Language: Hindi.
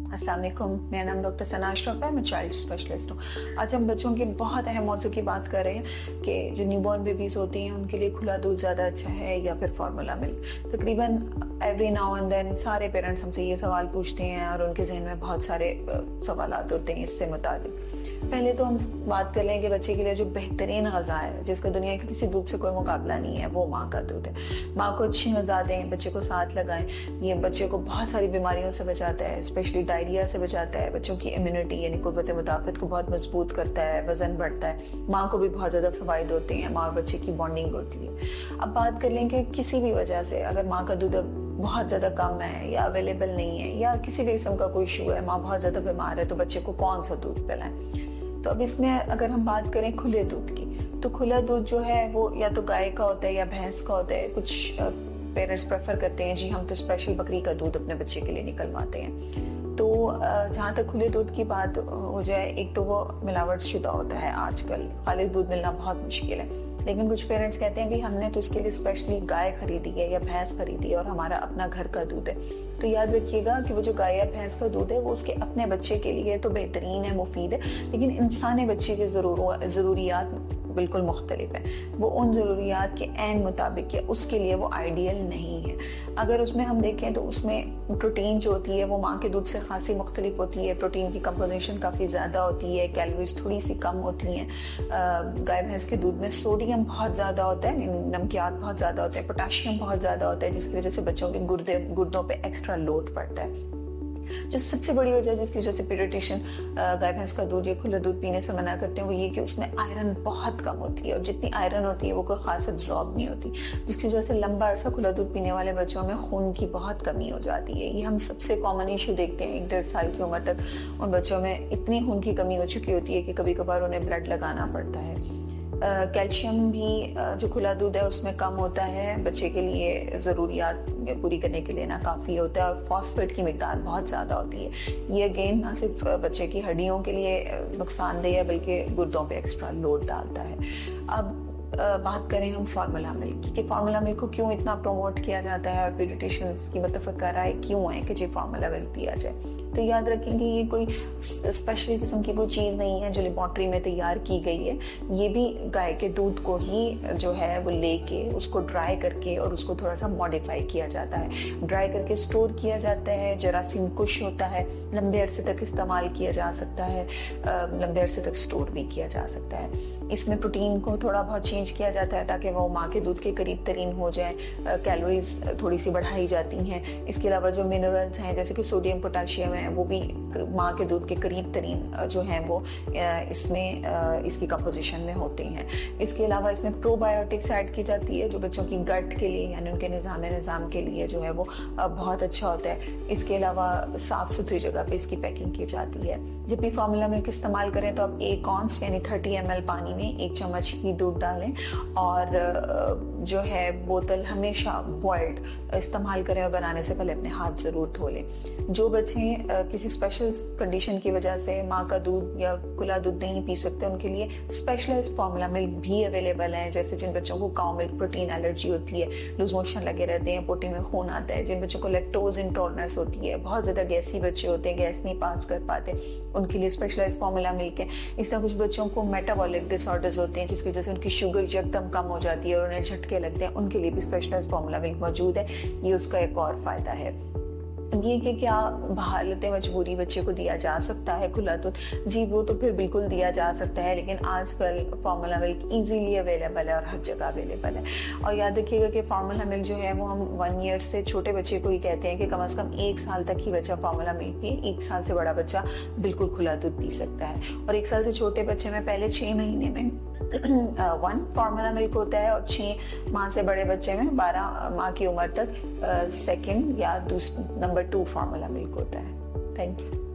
अस्सलाम वालेकुम, मेरा नाम डॉक्टर सना अशरफ है, मैं चाइल्ड स्पेशलिस्ट हूँ। आज हम बच्चों के बहुत अहम मौजू की बात कर रहे हैं कि जो न्यूबॉर्न बेबीज़ होती हैं उनके लिए खुला दूध ज़्यादा अच्छा है या फिर फार्मूला मिल्क। तकरीबन एवरी नाउ एंड देन सारे पेरेंट्स हमसे ये सवाल पूछते हैं और उनके जहन में बहुत सारे सवालात होते हैं इससे मुताबिक। पहले तो हम बात कर लें कि बच्चे के लिए जो बेहतरीन ग़ज़ा है जिसका दुनिया के किसी दूध से कोई मुकाबला नहीं है, वो माँ का दूध है। माँ को अच्छी ग़ज़ा दें, बच्चे को साथ लगाएं, ये बच्चे को बहुत सारी बीमारियों से बचाता है, स्पेशली डायरिया से बचाता है, बच्चों की इम्यूनिटी यानी कुव्वत मुदाफ़त को बहुत मजबूत करता है, वजन बढ़ता है। माँ को भी बहुत ज़्यादा फ़वाइद होते हैं, माँ और बच्चे की बॉन्डिंग होती है। अब बात कर लें कि किसी भी वजह से अगर माँ का दूध बहुत ज़्यादा कम है या अवेलेबल नहीं है या किसी भी किस्म का कोई इशू है, माँ बहुत ज़्यादा बीमार है, तो बच्चे को कौन सा दूध पिलाएं। तो अब इसमें अगर हम बात करें खुले दूध की, तो खुला दूध जो है वो या तो गाय का होता है या भैंस का होता है। कुछ पेरेंट्स प्रेफर करते हैं जी हम तो स्पेशल बकरी का दूध अपने बच्चे के लिए निकलवाते हैं। तो जहाँ तक खुले दूध की बात हो जाए, एक तो वो मिलावट शुदा होता है, आजकल खालिस दूध मिलना बहुत मुश्किल है। लेकिन कुछ पेरेंट्स कहते हैं कि हमने तो उसके लिए स्पेशली गाय खरीदी है या भैंस खरीदी है और हमारा अपना घर का दूध है। तो याद रखिएगा कि वो जो गाय या भैंस का दूध है वो उसके अपने बच्चे के लिए तो बेहतरीन है, मुफीद है, लेकिन इंसानी बच्चे के ज़रूरियात बिल्कुल मुख्तलिफ है। वो उन ज़रूरियात के ऐन मुताबिक है, उसके लिए वो आइडियल नहीं है। अगर उसमें हम देखें तो उसमें प्रोटीन जो होती है वो माँ के दूध से खासी मुख्तलिफ होती है। प्रोटीन की कंपोजिशन काफ़ी ज़्यादा होती है, कैलोरीज थोड़ी सी कम होती हैं। गाय भैंस के दूध में सोडियम बहुत ज़्यादा होता है, नमकियात बहुत ज़्यादा होते हैं, पोटाशियम बहुत ज़्यादा होता है, जिसकी वजह से बच्चों के गुर्दों पे एक्स्ट्रा लोड पड़ता है। जो सबसे बड़ी वजह जिसकी वजह से पीडियाट्रिशियन गाय भैंस का दूध या खुला दूध पीने से मना करते हैं वो ये कि उसमें आयरन बहुत कम होती है, और जितनी आयरन होती है वो कोई खास एब्जॉर्ब नहीं होती, जिसकी वजह से लंबा अरसा खुला दूध पीने वाले बच्चों में खून की बहुत कमी हो जाती है। ये हम सबसे कॉमन इशू देखते हैं। 1-1.5 साल की उम्र तक उन बच्चों में इतनी खून की कमी हो चुकी होती है कि कभी कभार उन्हें ब्लड लगाना पड़ता है। कैल्शियम भी जो खुला दूध है उसमें कम होता है, बच्चे के लिए ज़रूरियात पूरी करने के लिए ना काफ़ी होता है, और फॉस्फेट की मिकदार बहुत ज़्यादा होती है। ये अगेन ना सिर्फ बच्चे की हड्डियों के लिए नुकसानदेह है बल्कि गुर्दों पे एक्स्ट्रा लोड डालता है। अब बात करें हम फार्मूला मिल्क की, फार्मूला मिल्क को क्यों इतना प्रमोट किया जाता है और पीडियाट्रिशियंस की मुतफ़क्का राय क्यों है कि जी फार्मूला मिल्क दिया जाए। तो याद रखेंगे ये कोई स्पेशल किस्म की कोई चीज़ नहीं है जो लेबॉर्ट्री में तैयार की गई है। ये भी गाय के दूध को ही जो है वो लेके उसको ड्राई करके और उसको थोड़ा सा मॉडिफाई किया जाता है, ड्राई करके स्टोर किया जाता है। जरासीम कुश होता है, लंबे अरसे तक इस्तेमाल किया जा सकता है, लंबे अरसे तक स्टोर भी किया जा सकता है। इसमें प्रोटीन को थोड़ा बहुत चेंज किया जाता है ताकि वो माँ के दूध के करीब तरीन हो जाए, कैलोरीज थोड़ी सी बढ़ाई जाती हैं। इसके अलावा जो मिनरल्स हैं जैसे कि सोडियम, पोटाशियम है, वो भी माँ के दूध के करीब तरीन जो हैं वो इसमें इसकी कंपोजिशन में होते हैं। इसके अलावा इसमें प्रोबायोटिक्स ऐड की जाती है जो बच्चों की गट के लिए यानी उनके निज़ाम के लिए जो है वो बहुत अच्छा होता है। इसके अलावा साफ़ सुथरी जगह पे इसकी पैकिंग की जाती है। जब भी फार्मूला मिल्क इस्तेमाल करें तो आप 1 ऑंस यानी 30 ml पानी में 1 चम्मच ही दूध डालें, और जो है बोतल हमेशा बॉइल्ड इस्तेमाल करें और बनाने से पहले अपने हाथ ज़रूर धो लें। जो बच्चे किसी स्पेशल कंडीशन की वजह से माँ का दूध या खुला दूध नहीं पी सकते उनके लिए स्पेशलाइज्ड फार्मूला मिल्क भी अवेलेबल है। जैसे जिन बच्चों को काउ मिल्क प्रोटीन एलर्जी होती है, लूज मोशन लगे रहते हैं, पोटी में खून आता है, जिन बच्चों को लैक्टोज इंटॉलरेंस होती है, बहुत ज़्यादा गैसी बच्चे होते हैं, गैस नहीं पास कर पाते, उनके लिए स्पेशलाइज्ड फार्मूला मिल्क है। इस तरह कुछ बच्चों को मेटाबॉलिक डिसऑर्डर्स होते हैं जिसकी वजह से उनकी शुगर एकदम कम हो जाती है और उन्हें झटके लगते हैं, उनके लिए भी स्पेशलाइज्ड फार्मूला मिल्क मौजूद है। ये उसका एक और फ़ायदा है। ये कि क्या हालत मजबूरी बच्चे को दिया जा सकता है खुला दूध? जी वो तो फिर बिल्कुल दिया जा सकता है, लेकिन आजकल फार्मूला मिल्क इजीली अवेलेबल है और हर जगह अवेलेबल है। और याद रखिएगा कि फार्मूला मिल्क जो है वो हम 1 ईयर से छोटे बच्चे को ही कहते हैं कि कम से कम 1 साल तक ही बच्चा फार्मूला मिल्क पिए। 1 साल से बड़ा बच्चा बिल्कुल खुला दूध पी सकता है, और 1 साल से छोटे बच्चे में पहले 6 महीने में 1 फार्मूला मिल्क होता है, और 6 माह से बड़े बच्चे में 12 माह की उम्र तक 2nd या नंबर 2 फार्मूला मिल्क होता है। Thank you.